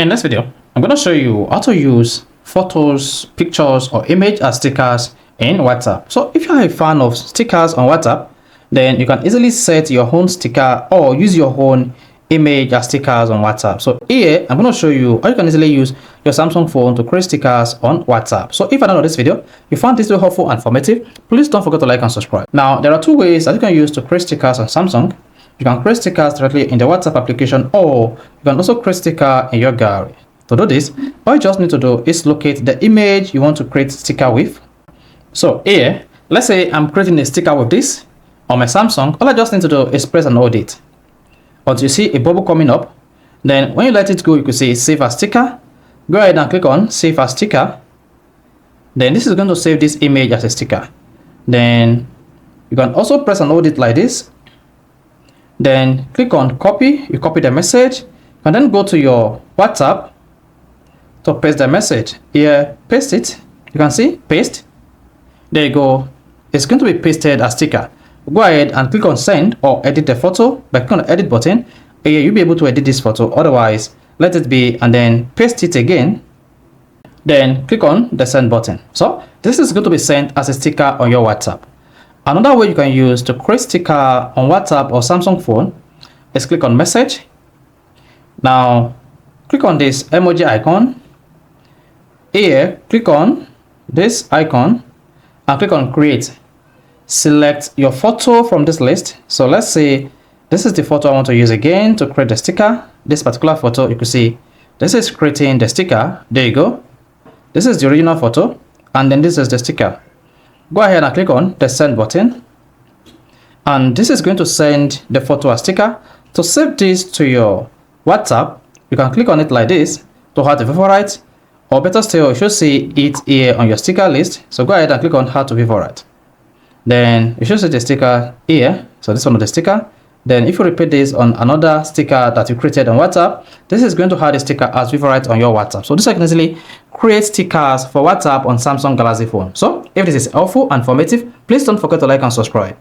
In this video, I'm going to show you how to use photos, pictures, or image as stickers in WhatsApp. So if you're a fan of stickers on WhatsApp, then you can easily set your own sticker or use your own image as stickers on WhatsApp. So here, I'm going to show you how you can easily use your Samsung phone to create stickers on WhatsApp. So if you're not on this video, you found this video helpful and informative, please don't forget to like and subscribe. Now, there are two ways that you can use to create stickers on Samsung. You can create stickers directly in the WhatsApp application, or you can also create sticker in your gallery. To do this, all you just need to do is locate the image you want to create sticker with. So here, let's say I'm creating a sticker with this on my Samsung. All I just need to do is press and hold it until you see a bubble coming up. Then when you let it go, you can see save as sticker. Go ahead and click on save as sticker. Then this is going to save this image as a sticker. Then you can also press and hold it like this. Then click on copy. You copy the message and then go to your WhatsApp to paste the message. Here, paste it. You can see paste. There you go. It's going to be pasted as sticker. Go ahead and click on send or edit the photo by clicking on the edit button. Here you'll be able to edit this photo. Otherwise, let it be and then paste it again. Then click on the send button. So this is going to be sent as a sticker on your WhatsApp. Another way you can use to create sticker on WhatsApp or Samsung phone is click on message. Now click on this emoji icon. Here click on this icon and click on create. Select your photo from this list. So let's say this is the photo I want to use again to create the sticker. This particular photo, you can see this is creating the sticker. There you go. This is the original photo and then this is the sticker. Go ahead and click on the send button, and this is going to send the photo as sticker. To save this to your WhatsApp, you can click on it like this to add to favorite, or better still, you should see it here on your sticker list. So go ahead and click on add to favorite. Then you should see the sticker here. So this one is the sticker. Then if you repeat this on another sticker that you created on WhatsApp, this is going to add a sticker as favorite on your WhatsApp. So this I can easily create stickers for WhatsApp on Samsung Galaxy phone. So if this is helpful and informative, please don't forget to like and subscribe.